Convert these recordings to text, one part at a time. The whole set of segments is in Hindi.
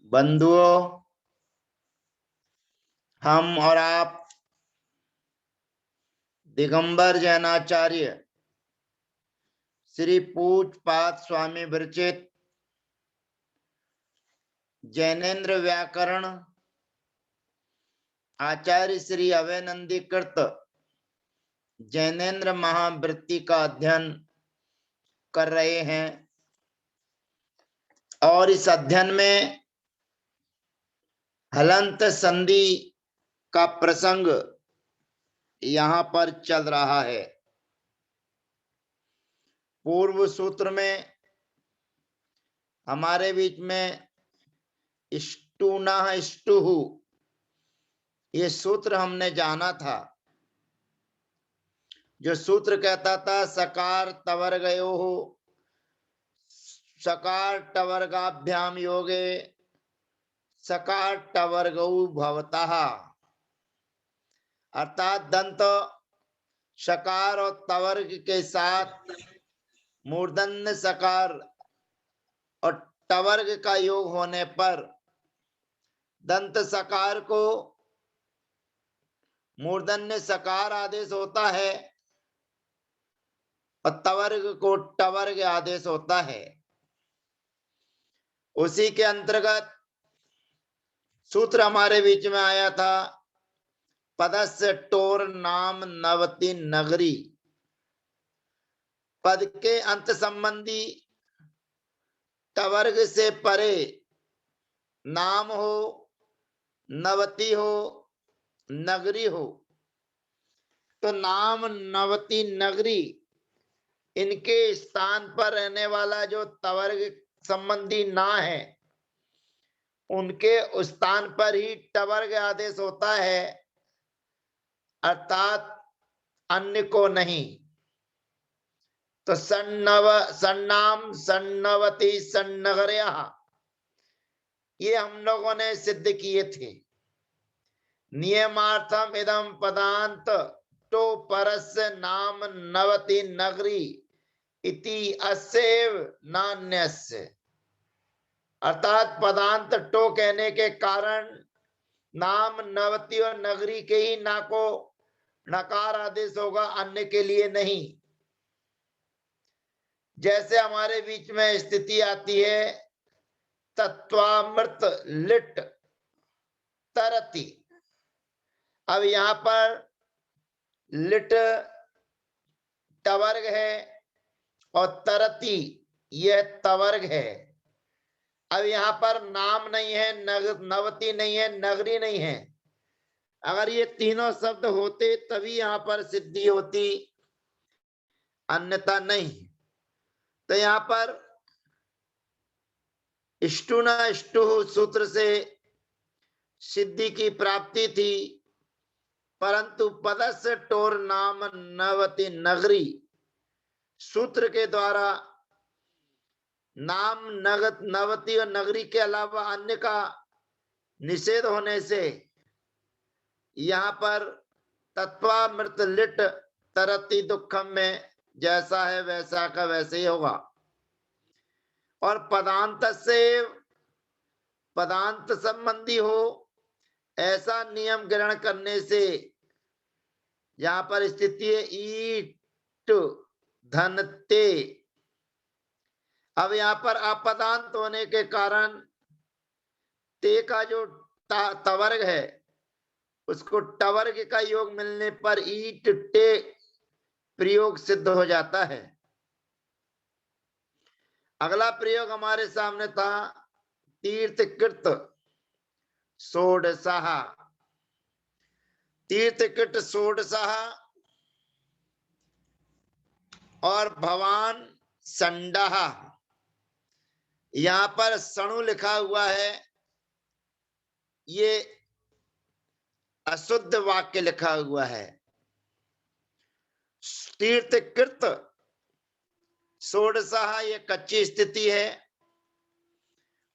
बंधुओं, हम और आप दिगंबर जैनाचार्य श्री पूज्यपाद स्वामी विरचित जैनेन्द्र व्याकरण आचार्य श्री अभयनंदीकृत जैनेन्द्र महावृत्ति का अध्ययन कर रहे हैं और इस अध्ययन में हलंत संधि का प्रसंग यहाँ पर चल रहा है। पूर्व सूत्र में हमारे बीच में इष्टुना इष्टुहु ये सूत्र हमने जाना था, जो सूत्र कहता था सकार तवर्गयोः सकार टवर्गाभ्याम योगे सकार टवर्गौ भवतः, अर्थात दंत सकार और तवर्ग के साथ मूर्धन्य सकार और टवर्ग का योग होने पर दंत सकार को मूर्धन्य सकार आदेश होता है और तवर्ग को टवर्ग आदेश होता है। उसी के अंतर्गत सूत्र हमारे बीच में आया था पदस्य टोर नाम नवति नगरी। पद के अंत संबंधी टवर्ग से परे नाम हो, नवति हो, नगरी हो, तो नाम नवति नगरी इनके स्थान पर रहने वाला जो तवर्ग संबंधी ना है उनके स्थान पर ही टवर्ग आदेश होता है, अर्थात अन्य को नहीं। तो सन्नाम सन्नवती सन्नगर्या ये हम लोगों ने सिद्ध किए थे। नियमार्थम इदम पदांत तो परस्य नाम नवति नगरी इति अस्यैव नान्यस्य, अर्थात पदांत टो कहने के कारण नाम नवति और नगरी के ही ना को नकार आदेश होगा, अन्य के लिए नहीं। जैसे हमारे बीच में स्थिति आती है तत्वामृत लिट तरति, अब यहां पर लिट टवर्ग है और तरति यह तवर्ग है। अब यहाँ पर नाम नहीं है, नवति नहीं है, नगरी नहीं है। अगर ये तीनों शब्द होते तभी यहाँ पर सिद्धि होती, अन्यथा नहीं। तो यहाँ पर इष्टुना इष्टु सूत्र से सिद्धि की प्राप्ति थी, परंतु पदस्य टोर नाम नवति नगरी सूत्र के द्वारा नाम नगत नवति और नगरी के अलावा अन्य का निषेध होने से यहाँ पर तत्वामृत लिट तरति दुखम में जैसा है वैसा का वैसे ही होगा। और पदांत से पदांत संबंधी हो ऐसा नियम ग्रहण करने से यहाँ पर स्थिति है ईट धनते। अब यहाँ पर अपदांत होने के कारण ते का जो तवर्ग है उसको टवर्ग का योग मिलने पर ईट टे प्रयोग सिद्ध हो जाता है। अगला प्रयोग हमारे सामने था तीर्थकृत षोडशः। तीर्थकृत षोडशः और भवान संडः, यहाँ पर सणु लिखा हुआ है, ये अशुद्ध वाक्य लिखा हुआ है। तीर्थकृत षोडशः ये कच्ची स्थिति है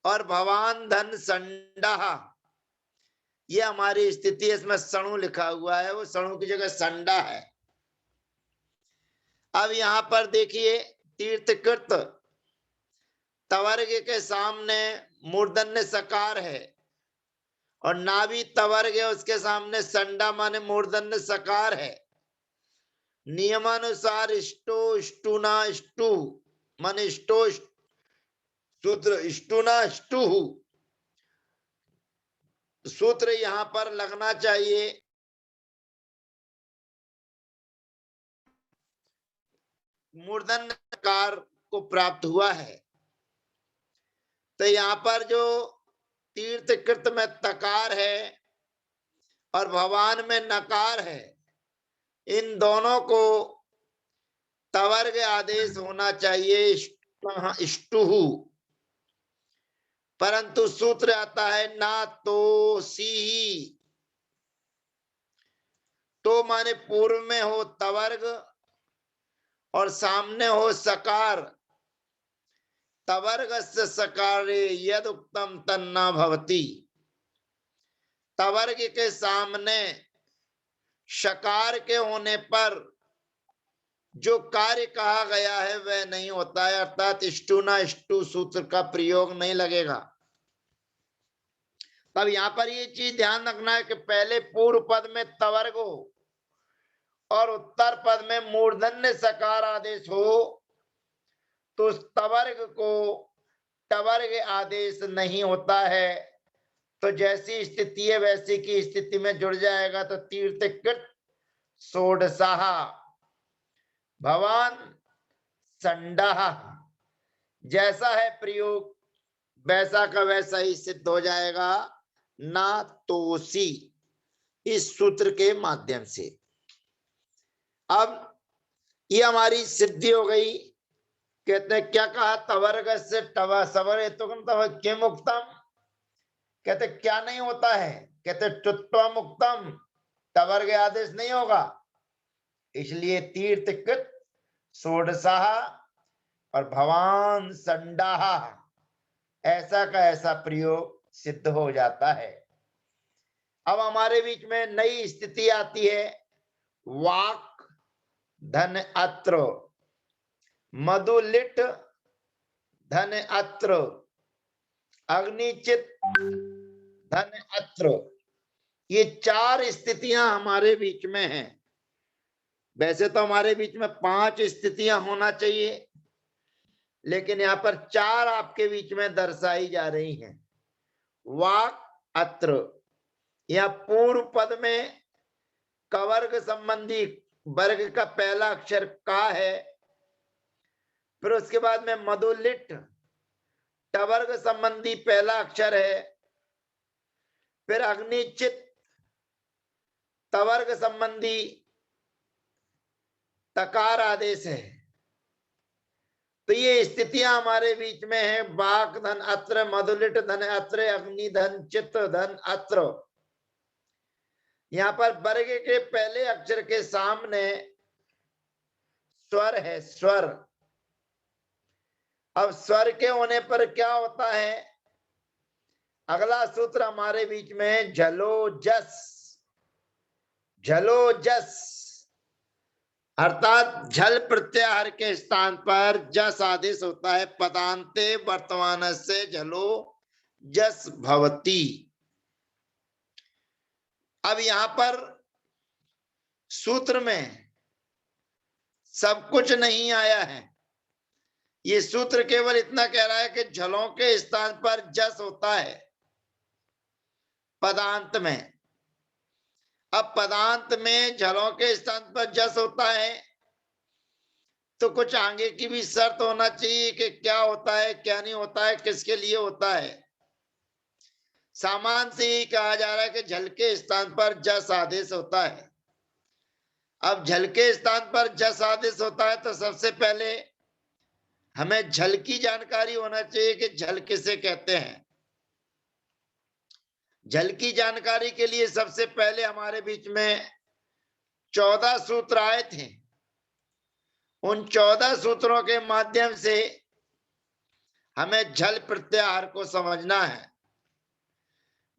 और भवान धन संडः ये हमारी स्थिति है, इसमें सणु लिखा हुआ है, वो सणु की जगह संडा है। अब यहाँ पर देखिए तीर्थकृत तवर्ग के सामने मूर्धन्य सकार है और नाभि तवर्ग है, उसके सामने संडा माने मूर्धन्य सकार है। नियमानुसार इष्टो इष्टुना इष्टु माने इष्टो सूत्र इष्टुना इष्टु सूत्र यहां पर लगना चाहिए। मूर्धन्य सकार को प्राप्त हुआ है। तो यहाँ पर जो तीर्थकृत में तकार है और भवान में नकार है, इन दोनों को तवर्ग आदेश होना चाहिए इष्टुहु, परंतु सूत्र आता है ना तो सी। तो माने पूर्व में हो तवर्ग और सामने हो सकार। तवर्गस्य सकारे यद उक्तम तन्ना भवति। तवर्ग के सामने शकार के होने पर जो कार्य कहा गया है वह नहीं होता है, अर्थात इष्टु ना इष्टु सूत्र का प्रयोग नहीं लगेगा। तब यहां पर ये चीज ध्यान रखना है कि पहले पूर्व पद में तवर्ग हो और उत्तर पद में मूर्धन्य सकार आदेश हो तो उस तवर्ग को टवर्ग आदेश नहीं होता है। तो जैसी स्थिति है वैसी की स्थिति में जुड़ जाएगा। तो तीर्थकृत षोडशाः भवान संडः, जैसा है प्रयोग वैसा का वैसा ही सिद्ध हो जाएगा। ना तोसी इस सूत्र के माध्यम से अब ये हमारी सिद्धि हो गई। कहते हैं क्या कहा, तवर्ग से टवा सवर हेतुकम तव किम उक्तम। कहते क्या नहीं होता है, कहते टुत्वम उक्तम, तवर्ग आदेश नहीं होगा। इसलिए तीर्थकृत षोडशाः और भवान संडाः ऐसा का ऐसा प्रयोग सिद्ध हो जाता है। अब हमारे बीच में नई स्थिति आती है। वाक धन अत्र, मधुलिट धन अत्र, अग्निचित धन अत्र। ये चार स्थितियां हमारे बीच में हैं। वैसे तो हमारे बीच में 5 स्थितियां होना चाहिए, लेकिन यहां पर 4 आपके बीच में दर्शाई जा रही हैं। वाक अत्र, यह पूर्व पद में कवर्ग संबंधी वर्ग का पहला अक्षर का है, फिर उसके बाद में मधुलिट टवर्ग संबंधी पहला अक्षर है, फिर अग्निचित तवर्ग संबंधी तकार आदेश है। तो ये स्थितियां हमारे बीच में है। वाक धन अत्र, मधुलिट धन अत्र, अग्नि धन चित्त धन अत्र। यहाँ पर वर्ग के पहले अक्षर के सामने स्वर है, स्वर। अब स्वर के होने पर क्या होता है, अगला सूत्र हमारे बीच में झलोजस, झलोजस अर्थात झल प्रत्याहार के स्थान पर जस आदेश होता है। पदांते वर्तमान से झलो जस भवती। अब यहां पर सूत्र में सब कुछ नहीं आया है। ये सूत्र केवल इतना कह रहा है कि झलों के स्थान पर जस होता है पदांत में। अब पदांत में झलों के स्थान पर जस होता है तो कुछ आगे की भी शर्त होना चाहिए कि क्या होता है क्या नहीं होता है, किसके लिए होता है। सामान्य से ही कहा जा रहा है कि झल के स्थान पर जस आदेश होता है। अब झल के स्थान पर जस आदेश होता है तो सबसे पहले हमें झल की जानकारी होना चाहिए कि झल किसे कहते हैं। झल की जानकारी के लिए सबसे पहले हमारे बीच में 14 सूत्र आए थे। उन 14 सूत्रों के माध्यम से हमें झल प्रत्याहार को समझना है।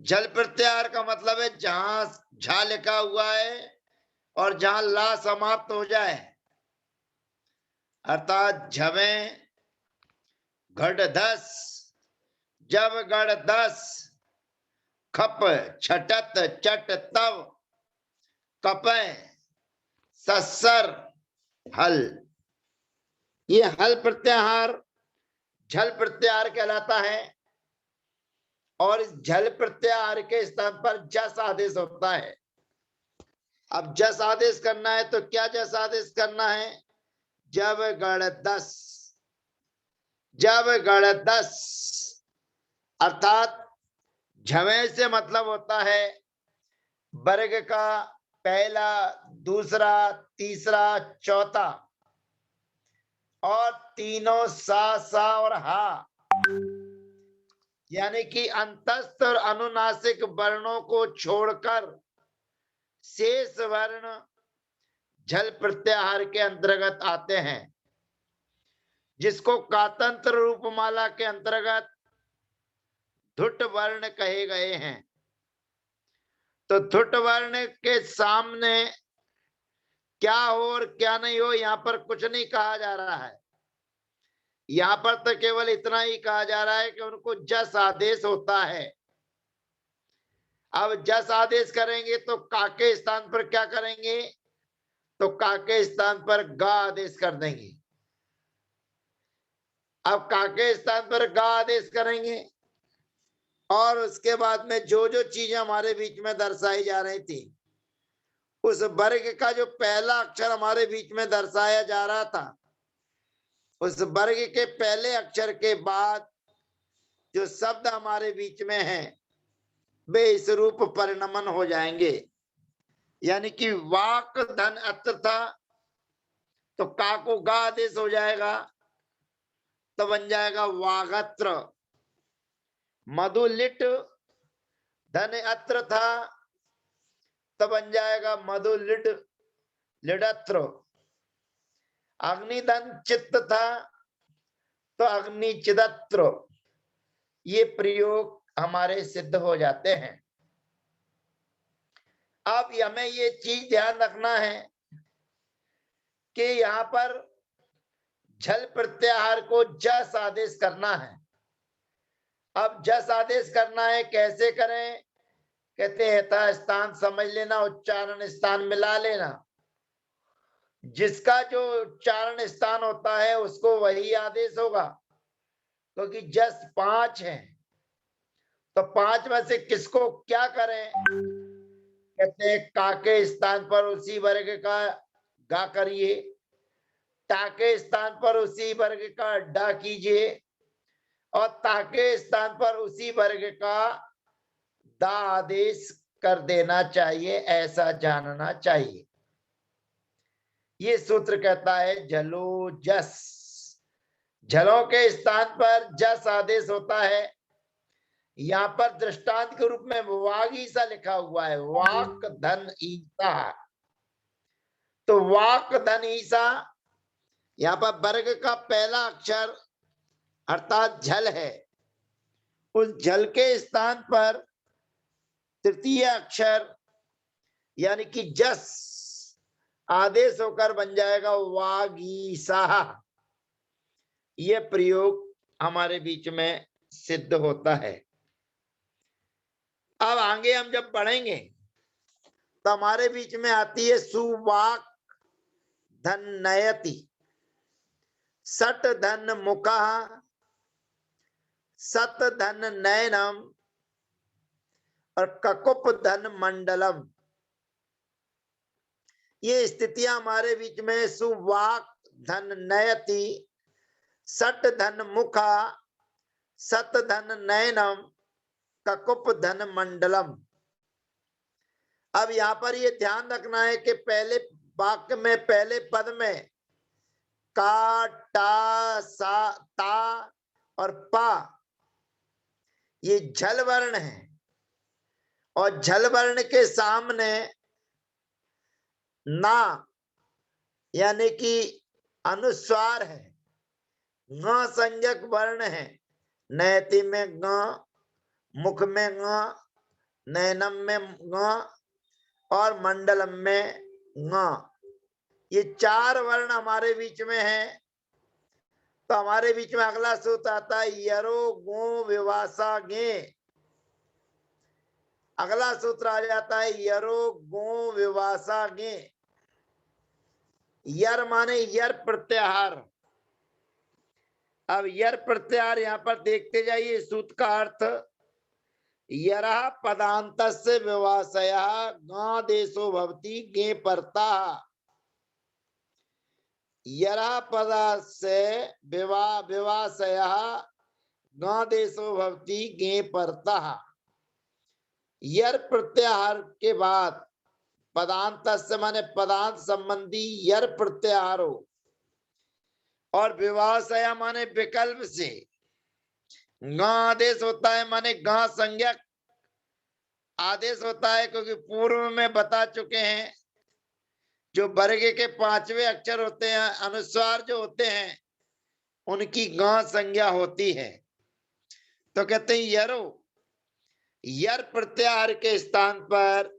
झल प्रत्याहार का मतलब है जहां झा लिखा हुआ है और जहां ला समाप्त हो जाए, अर्थात झवें, घट धस, जब गढ़ धस, खप छटत चट तव, कपय सस्सर हल। ये हल प्रत्याहार झल प्रत्याहार कहलाता है और इस झल प्रत्याहार के स्थान पर जस आदेश होता है। अब जस आदेश करना है तो क्या जस आदेश करना है? जब गढ़ दस, जब गढ़ दस, अर्थात झवे से मतलब होता है वर्ग का पहला, दूसरा, तीसरा, चौथा और तीनों सा और हा, यानी कि अंतस्थ और अनुनासिक वर्णों को छोड़कर शेष वर्ण झल प्रत्याहार के अंतर्गत आते हैं, जिसको कातंत्र रूपमाला के अंतर्गत धुट वर्ण कहे गए हैं। तो धुट वर्ण के सामने क्या हो और क्या नहीं हो, यहां पर कुछ नहीं कहा जा रहा है। यहां पर तो केवल इतना ही कहा जा रहा है कि उनको जस आदेश होता है। अब जस आदेश करेंगे तो का के स्थान पर क्या करेंगे? तो का के स्थान पर गा आदेश कर देंगे। अब का के स्थान पर गा आदेश करेंगे और उसके बाद में जो जो चीजें हमारे बीच में दर्शाई जा रही थी, उस वर्ग का जो पहला अक्षर हमारे बीच में दर्शाया जा रहा था, उस वर्ग के पहले अक्षर के बाद जो शब्द हमारे बीच में हैं वे इस रूप परिणमन हो जाएंगे। यानी कि वाक धन अत्र था तो का को गा आदेश हो जाएगा, तो बन जाएगा वागत्र। मधुलिट धन अत्र था तो बन जाएगा मधुलिट लिडत्र। अग्निधन चित्त था तो अग्नि चिदत्र। ये प्रयोग हमारे सिद्ध हो जाते हैं। अब हमें ये चीज ध्यान रखना है कि यहां पर झल प्रत्याहार को जस आदेश करना है। अब जस आदेश करना है, कैसे करें? कहते हैं यथा स्थान समझ लेना, उच्चारण स्थान मिला लेना। जिसका जो उच्चारण स्थान होता है उसको वही आदेश होगा, क्योंकि जस 5 है तो 5 में से किसको क्या करें? कहते हैं का के स्थान पर उसी वर्ग का गा करिए, टा के स्थान पर उसी वर्ग का डा कीजिए और ता के स्थान पर उसी वर्ग का दा आदेश कर देना चाहिए, ऐसा जानना चाहिए। ये सूत्र कहता है झलो जस। झलों के स्थान पर जस आदेश होता है। यहाँ पर दृष्टांत के रूप में वाग ईसा लिखा हुआ है, वाक धन ईसा। तो वाक धन ईसा, यहाँ पर वर्ग का पहला अक्षर अर्थात झल है। उस झल के स्थान पर तृतीय अक्षर यानी कि जस आदेश होकर बन जाएगा वागीसा। यह प्रयोग हमारे बीच में सिद्ध होता है। अब आगे हम जब पढ़ेंगे तो हमारे बीच में आती है सुवाक धन नयति, सट धन मुखा, सत धन नयनम और ककुप धन मंडलम। ये स्थितियां हमारे बीच में सुवाक धन नयति, सट धन मुखा, सत धन नयनम, ककुप धन मंडलम। अब यहां पर ये ध्यान रखना है कि पहले वाक्य में पहले पद में का, टा, सा, ता और पा ये झल वर्ण है और झल वर्ण के सामने ना यानी कि अनुस्वार है, ङ संज्ञक वर्ण है। नयति में ङ, मुख में ङ, नयनम में ङ और मंडलम में ङ। ये 4 वर्ण हमारे बीच में है तो हमारे बीच में अगला सूत्र आता है यरो गो विवासा गे। अगला सूत्र आ जाता है यरो गो विवासा गे। यर माने यर प्रत्याहार। अब यर प्रत्याहार यहां पर देखते जाइए, सूत्र का अर्थ यरा पदांत से विवासया गादेशो भवति गे परता। यरा पदा से विवासया गादेशो भवति गे परता। यर प्रत्याहार के बाद पदांत से माने पदांत संबंधी यर प्रत्याहार हो, और विवासया माने विकल्प से गा आदेश होता है, माने गा संज्ञक आदेश होता है। क्योंकि पूर्व में बता चुके हैं जो वर्ग के 5वें अक्षर होते हैं, अनुस्वार जो होते हैं, उनकी गा संज्ञा होती है। तो कहते हैं यरो, यर प्रत्याहार के स्थान पर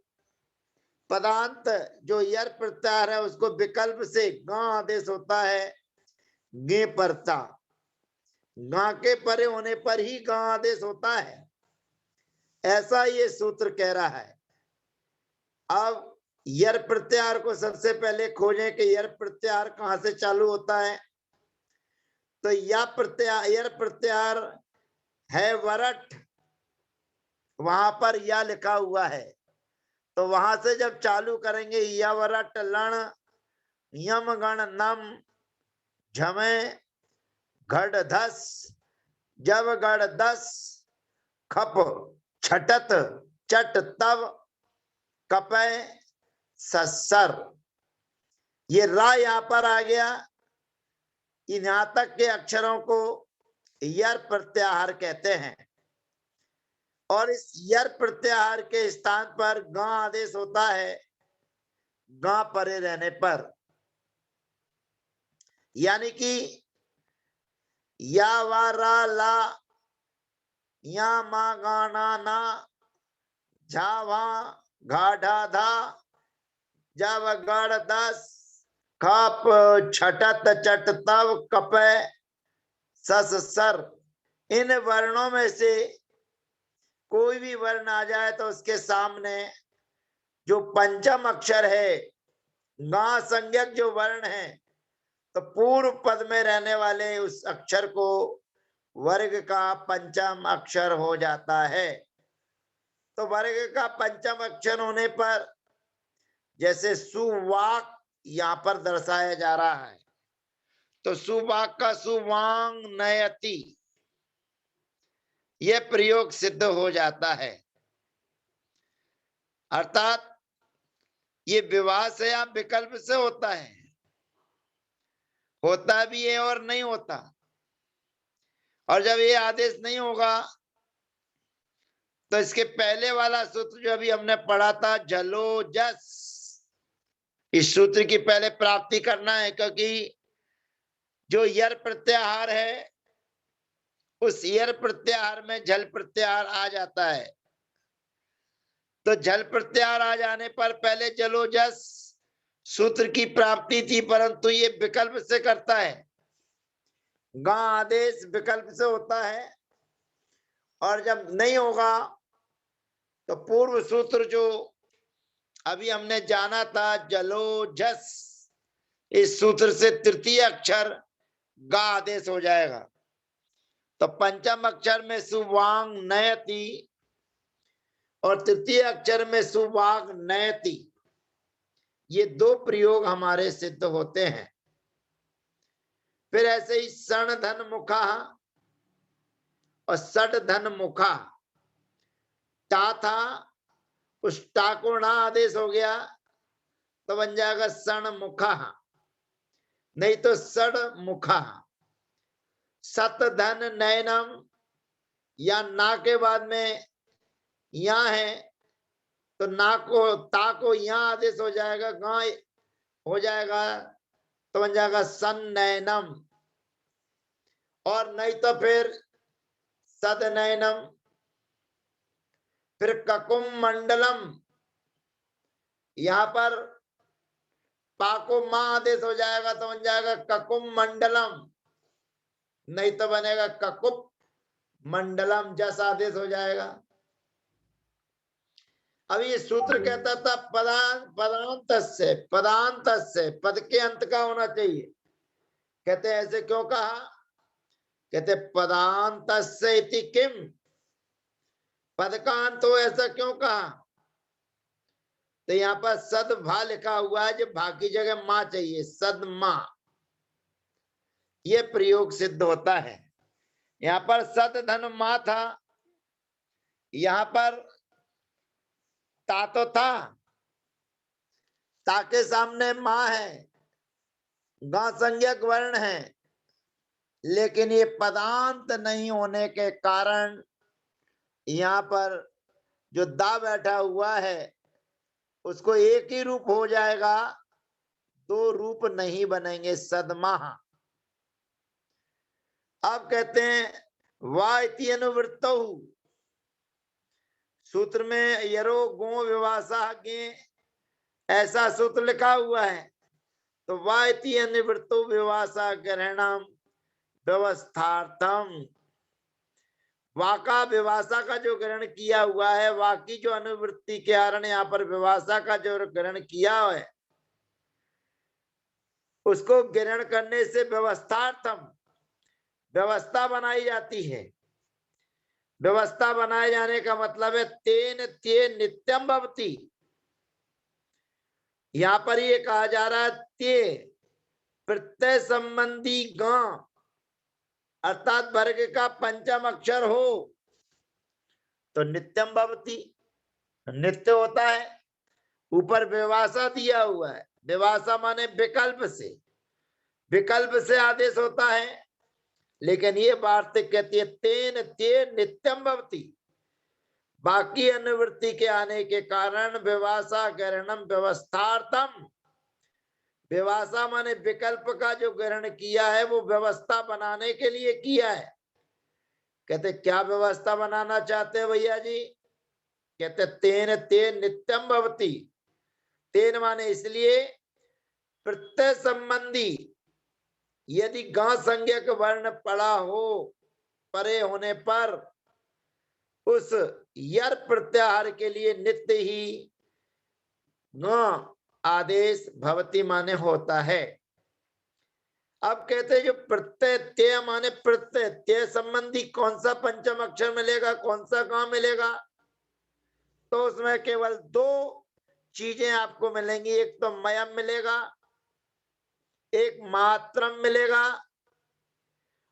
पदांत जो यर प्रत्याहार है उसको विकल्प से गा आदेश होता है गे परता। गा के परे होने पर ही गा आदेश होता है, ऐसा ये सूत्र कह रहा है। अब यर प्रत्याहार को सबसे पहले खोजें कि यर प्रत्याहार कहां से चालू होता है। तो यर प्रत्याहार है वरट, वहां पर या लिखा हुआ है, तो वहां से जब चालू करेंगे यवरट लण यम गण नम झमे घड़ धस जब गढ़ दस खप छटत चट तव कपय ससर। ये रा यहां पर आ गया। यहां तक के अक्षरों को यर प्रत्याहार कहते हैं, और इस यर प्रत्याहार के स्थान पर गा आदेश होता है गा परे रहने पर। यानी कि या वा रा ला या मा गा ना ना झा वा घा ढा धा जब गढ़ दस खप छटत चट तव कपे सस सर। इन वर्णों में से कोई भी वर्ण आ जाए तो उसके सामने जो पंचम अक्षर है, गा संज्ञक जो वर्ण है, तो पूर्व पद में रहने वाले उस अक्षर को वर्ग का पंचम अक्षर हो जाता है। तो वर्ग का पंचम अक्षर होने पर जैसे सुवाक यहां पर दर्शाया जा रहा है, तो सुवाक का सुवांग नयति यह प्रयोग सिद्ध हो जाता है। अर्थात ये विवाह से या विकल्प से होता है, होता भी है और नहीं होता। और जब ये आदेश नहीं होगा तो इसके पहले वाला सूत्र जो अभी हमने पढ़ा था जलो जस, इस सूत्र की पहले प्राप्ति करना है, क्योंकि जो यर प्रत्याहार है उस यर प्रत्याहार में झल प्रत्याहार आ जाता है। तो झल प्रत्याहार आ जाने पर पहले जलो जस सूत्र की प्राप्ति थी, परंतु ये विकल्प से करता है। गा आदेश विकल्प से होता है, और जब नहीं होगा तो पूर्व सूत्र जो अभी हमने जाना था जलो जस, इस सूत्र से तृतीय अक्षर गा आदेश हो जाएगा। तो पंचम अक्षर में सुवांग नयति और तृतीय अक्षर में सुवाग नयति, ये दो प्रयोग हमारे सिद्ध होते हैं। फिर ऐसे ही सण धन मुखा और सट धन मुखा, टा था उस टा को ना आदेश हो गया तो बन जाएगा सण मुखा, नहीं तो सड़ मुखा। सत धन नयनम, या ना के बाद में या है तो ना को ता को यहाँ आदेश हो जाएगा, गा हो जाएगा तो बन जाएगा सन नयनम। और नहीं तो फिर सद नयनम। फिर ककुम मंडलम, यहां पर पा को मां आदेश हो जाएगा तो बन जाएगा ककुम मंडलम। नहीं तो बनेगा ककुप मंडलम, जस आदेश हो जाएगा। अब ये सूत्र कहता था पदांत से पद के अंत का होना चाहिए। कहते ऐसे क्यों कहा? कहते पदांत इति किम, पद का अंत हो ऐसा क्यों कहा? तो यहाँ पर सद भा लिखा हुआ है, जो भा की जगह मां चाहिए, सद मां, ये प्रयोग सिद्ध होता है। यहाँ पर सद धन मां था, यहाँ पर ता तो था, ता के सामने मां है, गा संज्ञक वर्ण है, लेकिन ये पदांत नहीं होने के कारण यहाँ पर जो दा बैठा हुआ है उसको एक ही रूप हो जाएगा, दो रूप नहीं बनेंगे, सदमाह। अब कहते हैं वा इति अनुवृत्तौ, सूत्र में यरो गो विवासा के ऐसा सूत्र लिखा हुआ है, तो वा इति अनुवृत्तौ विवासा ग्रहणम व्यवस्थार्थम, वाका विवासा का जो ग्रहण किया हुआ है, वाकी जो अनुवृत्ति के कारण यहाँ पर विवासा का जो ग्रहण किया है, उसको ग्रहण करने से व्यवस्थार्थम, व्यवस्था बनाई जाती है। व्यवस्था बनाए जाने का मतलब है तेन ते नित्यम भवति। यहाँ पर ये कहा जा रहा है ते प्रत्यय संबंधी ग अर्थात वर्ग का पंचम अक्षर हो तो नित्यम भवति, नित्य होता है। ऊपर विवासा दिया हुआ है, विवासा माने विकल्प से आदेश होता है, लेकिन ये वार्तिक कहती है तेन ते नित्यम भवति, बाकी अनुवृत्ति के आने के कारण विवासा ग्रहणम व्यवस्थार्थम, विवासा माने विकल्प का जो ग्रहण किया है वो व्यवस्था बनाने के लिए किया है। कहते क्या व्यवस्था बनाना चाहते हैं भैया जी? कहते तेन ते नित्यम भवति, तेन माने इसलिए प्रत्यय संबंधी यदि गा संज्ञक वर्ण पड़ा हो परे होने पर उस यर प्रत्याहार के लिए नित्य ही ग आदेश भवति माने होता है। अब कहते जो प्रत्यय ते माने प्रत्यय ते संबंधी कौन सा पंचम अक्षर मिलेगा, कौन सा गा मिलेगा? तो उसमें केवल दो चीजें आपको मिलेंगी, एक तो मयम मिलेगा, एक मात्रम मिलेगा,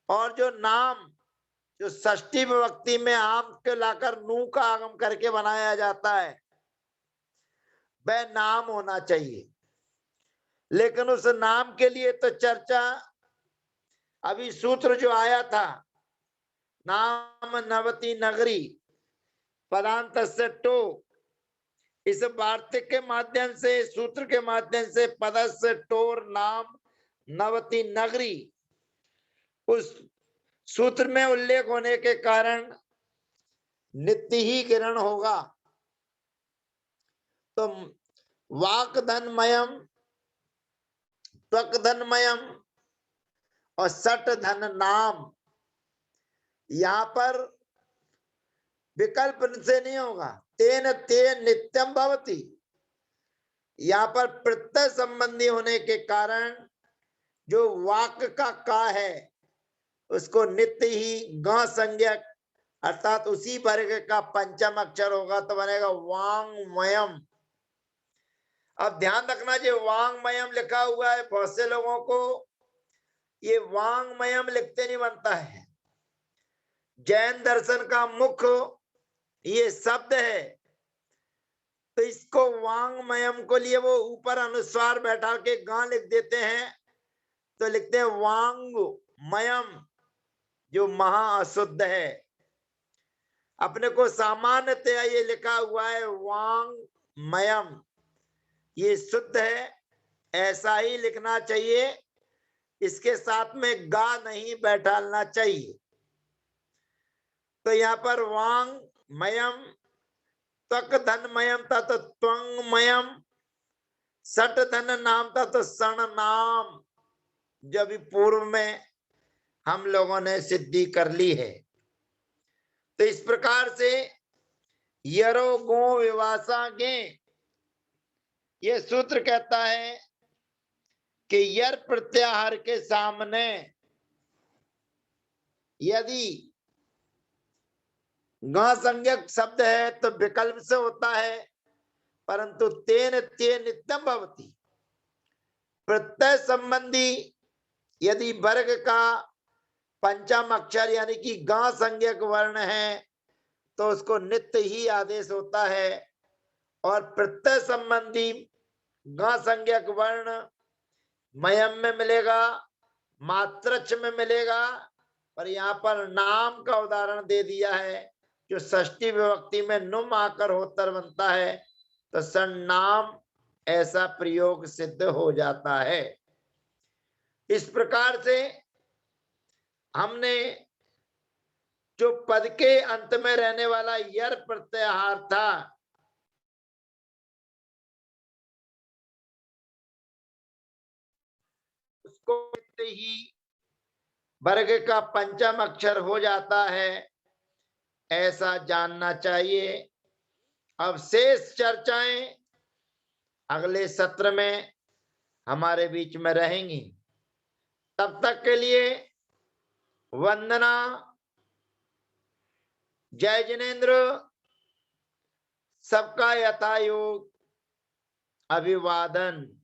और जो नाम जो षष्ठी विभक्ति में आम के लाकर नू का आगम करके बनाया जाता है वह नाम होना चाहिए। लेकिन उस नाम के लिए तो चर्चा, अभी सूत्र जो आया था नाम नवती नगरी पदांत से टो, इस वार्तिक के माध्यम से, सूत्र के माध्यम से पदस से टोर नाम नवती नगरी उस सूत्र में उल्लेख होने के कारण नित्य ही ग्रहण होगा। तो वाक धनमयम, त्वक धनमयम और सट धन नाम, यहां पर विकल्प से नहीं होगा, तेन ते नित्यम भवति। यहां पर प्रत्यय संबंधी होने के कारण जो वाक का है उसको नित्य ही ग संज्ञक अर्थात उसी वर्ग का पंचम अक्षर होगा, तो बनेगा वांगमयम। अब ध्यान रखना, जो वांगमयम लिखा हुआ है बहुत से लोगों को ये वांगमयम लिखते नहीं बनता है। जैन दर्शन का मुख्य ये शब्द है, तो इसको वांगमयम को लिए वो ऊपर अनुस्वार बैठा के गा लिख देते हैं, तो लिखते हैं वांगमयम, जो महा अशुद्ध है। अपने को सामान्यतया ये लिखा हुआ है वांगमयम, ये शुद्ध है, ऐसा ही लिखना चाहिए, इसके साथ में गा नहीं बैठालना चाहिए। तो यहाँ पर वांगमयम, त्वक धनमयम था तो त्वंगमयम, सट धन नाम था तो सण नाम, जो अभी पूर्व में हम लोगों ने सिद्धि कर ली है। तो इस प्रकार से यरो गो विवासा गे, ये सूत्र कहता है कि यर प्रत्याहार के सामने यदि ग संज्ञक शब्द है तो विकल्प से होता है, परंतु तेन ते नित्यम भवति। प्रत्यय संबंधी यदि वर्ग का पंचम अक्षर यानी कि ग संज्ञक वर्ण है तो उसको नित्य ही आदेश होता है, और प्रत्यय संबंधी ग संज्ञक वर्ण मयम में मिलेगा, मात्रच में मिलेगा, पर यहाँ पर नाम का उदाहरण दे दिया है जो षष्ठी विभक्ति में नुम आकर होतर बनता है, तो सन्नाम ऐसा प्रयोग सिद्ध हो जाता है। इस प्रकार से हमने जो पद के अंत में रहने वाला यर प्रत्याहार था, उसको ही वर्ग का पंचम अक्षर हो जाता है, ऐसा जानना चाहिए। अब शेष चर्चाएं अगले सत्र में हमारे बीच में रहेंगी। तब तक के लिए वंदना, जय जिनेन्द्र, सबका यथायोग अभिवादन।